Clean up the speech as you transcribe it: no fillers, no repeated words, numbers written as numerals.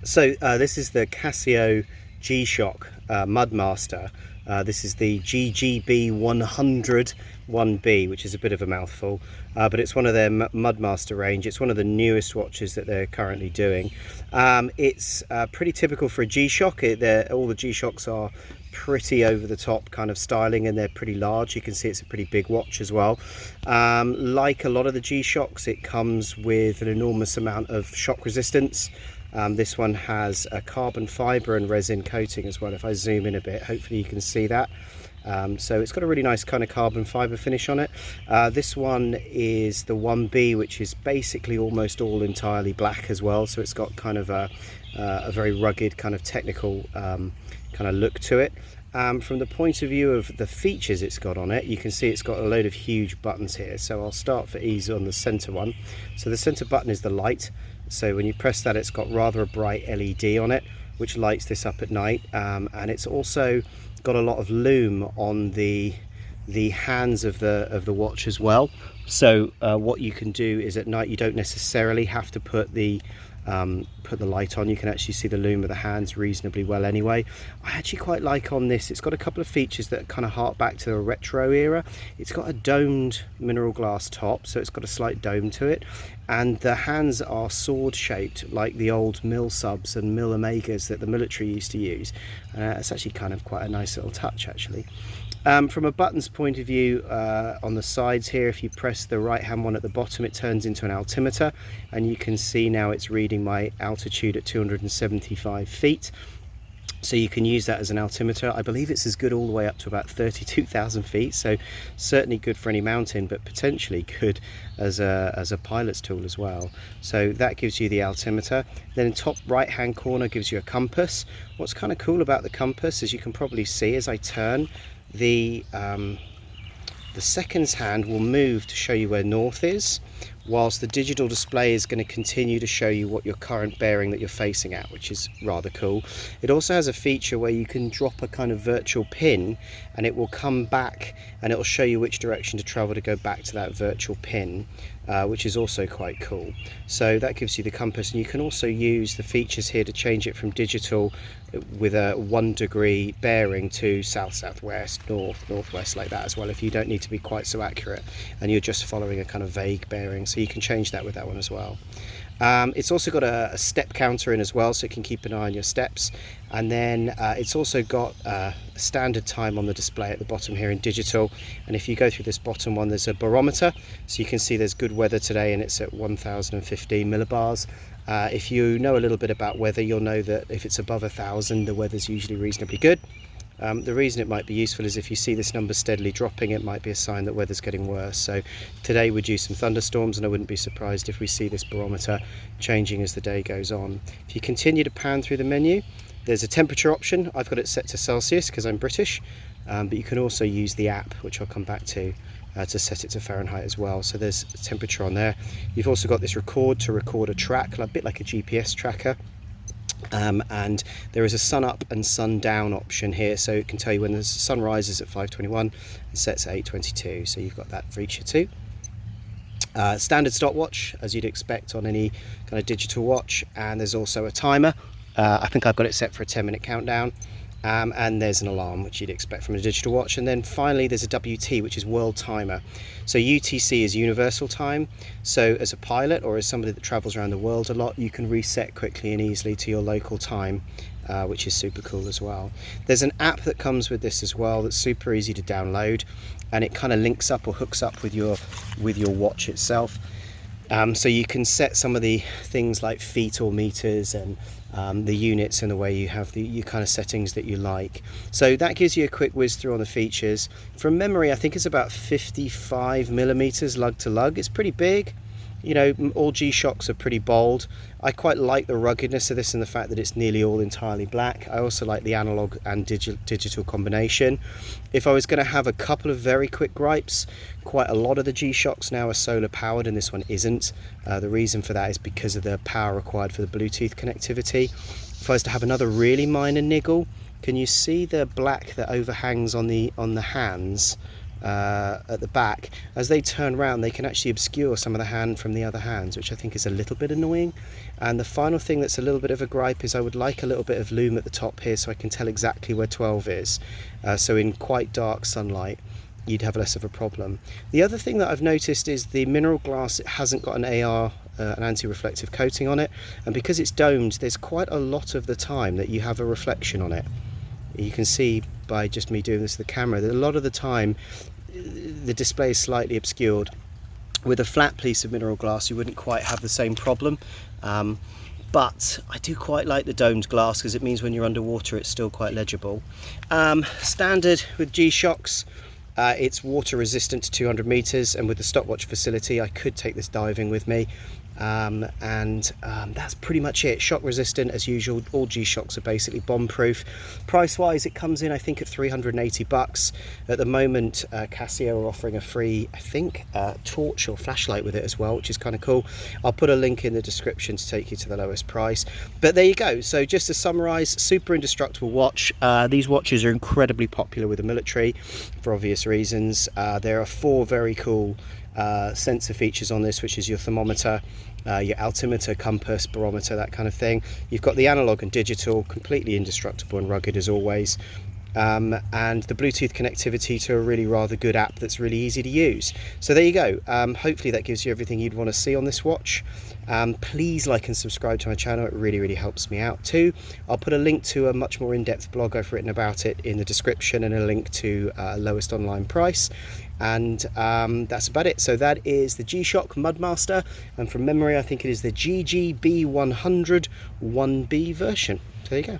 So this is the CASIO G-Shock Mudmaster. This is the GBB100-1B, which is a bit of a mouthful, but it's one of their Mudmaster range. It's one of the newest watches that they're currently doing. It's pretty typical for a G-Shock. All the G-Shocks are pretty over the top kind of styling, and they're pretty large. You can see it's a pretty big watch as well. Like a lot of the G-Shocks, it comes with an enormous amount of shock resistance. This one has a carbon fibre and resin coating as well. If I zoom in a bit, hopefully you can see that. So it's got a really nice kind of carbon fibre finish on it. This one is the 1B, which is basically almost all entirely black as well. So it's got kind of a very rugged kind of technical kind of look to it. From the point of view of the features it's got on it, you can see it's got a load of huge buttons here. So I'll start for ease on the center one. So the center button is the light. So when you press that, it's got rather a bright LED on it, which lights this up at night. And it's also got a lot of lume on the hands of the watch as well. So what you can do is at night, you don't necessarily have to put the light on. You can actually see the lume of the hands reasonably well anyway. I actually quite like on this, it's got a couple of features that kind of hark back to the retro era. It's got a domed mineral glass top, so it's got a slight dome to it, and the hands are sword shaped like the old Mill subs and Mill Omegas that the military used to use. It's actually kind of quite a nice little touch actually. From a buttons point of view, on the sides here, if you press the right hand one at the bottom, it turns into an altimeter, and you can see now it's reading my altitude at 275 feet. So you can use that as an altimeter. I believe it's as good all the way up to about 32,000 feet, so certainly good for any mountain, but potentially good as a pilot's tool as well. So that gives you the altimeter. Then in top right hand corner gives you a compass. What's kind of cool about the compass, as you can probably see as I turn, the seconds hand will move to show you where north is, whilst the digital display is going to continue to show you what your current bearing that you're facing at, which is rather cool. It also has a feature where you can drop a kind of virtual pin and it will come back and it will show you which direction to travel to go back to that virtual pin, which is also quite cool. So that gives you the compass, and you can also use the features here to change it from digital with a 1 degree bearing to south, southwest, north, northwest, like that as well, if you don't need to be quite so accurate and you're just following a kind of vague bearing. So you can change that with that one as well. It's also got a step counter in as well, so it can keep an eye on your steps. And then it's also got a standard time on the display at the bottom here in digital. And if you go through this bottom one, there's a barometer, so you can see there's good weather today and it's at 1015 millibars. If you know a little bit about weather, you'll know that if it's above 1000, the weather's usually reasonably good. The reason it might be useful is if you see this number steadily dropping, it might be a sign that weather's getting worse. So today we're due some thunderstorms, and I wouldn't be surprised if we see this barometer changing as the day goes on. If you continue to pan through the menu, there's a temperature option. I've got it set to Celsius because I'm British, but you can also use the app, which I'll come back to set it to Fahrenheit as well. So there's a temperature on there. You've also got this record to record a track, a bit like a GPS tracker. And there is a sun up and sun down option here, so it can tell you when the sun rises at 5:21 and sets at 8:22. So you've got that feature too. Standard stopwatch, as you'd expect on any kind of digital watch, and there's also a timer. I think I've got it set for a 10-minute countdown. And there's an alarm, which you'd expect from a digital watch. And then finally there's a WT, which is world timer. So UTC is universal time, so as a pilot or as somebody that travels around the world a lot, you can reset quickly and easily to your local time, which is super cool as well. There's an app that comes with this as well that's super easy to download, and it kind of links up or hooks up with your watch itself. So you can set some of the things like feet or meters and the units in the way you have your kind of settings that you like. So that gives you a quick whiz through on the features. From memory, I think it's about 55 millimeters lug to lug. It's pretty big. You know, all G-Shocks are pretty bold. I quite like the ruggedness of this and the fact that it's nearly all entirely black. I also like the analog and digital combination. If I was going to have a couple of very quick gripes, quite a lot of the G-Shocks now are solar powered and this one isn't. The reason for that is because of the power required for the Bluetooth connectivity. If I was to have another really minor niggle, can you see the black that overhangs on the hands at the back, as they turn around they can actually obscure some of the hand from the other hands, which I think is a little bit annoying. And the final thing that's a little bit of a gripe is I would like a little bit of lume at the top here so I can tell exactly where 12 is. So in quite dark sunlight you'd have less of a problem. The other thing that I've noticed is the mineral glass, it hasn't got an AR, an anti-reflective coating on it, and because it's domed there's quite a lot of the time that you have a reflection on it. You can see by just me doing this with the camera that a lot of the time the display is slightly obscured. With a flat piece of mineral glass you wouldn't quite have the same problem, but I do quite like the domed glass because it means when you're underwater it's still quite legible. Standard with G-Shocks, it's water resistant to 200 meters, and with the stopwatch facility I could take this diving with me. That's pretty much it. Shock resistant as usual. All G-Shocks are basically bomb proof. Price wise it comes in I think at 380 bucks. At the moment CASIO are offering a free, I think, torch or flashlight with it as well, which is kind of cool. I'll put a link in the description to take you to the lowest price. But there you go. So just to summarize, super indestructible watch. These watches are incredibly popular with the military for obvious reasons. There are 4 very cool sensor features on this, which is your thermometer, your altimeter, compass, barometer, that kind of thing. You've got the analog and digital, completely indestructible and rugged as always, and the Bluetooth connectivity to a really rather good app that's really easy to use. So there you go. Hopefully that gives you everything you'd want to see on this watch. Please like and subscribe to my channel, it really helps me out too. I'll put a link to a much more in-depth blog I've written about it in the description, and a link to lowest online price. And that's about it. So that is the G-Shock Mudmaster, and from memory I think it is the GBB100-1B version. So there you go.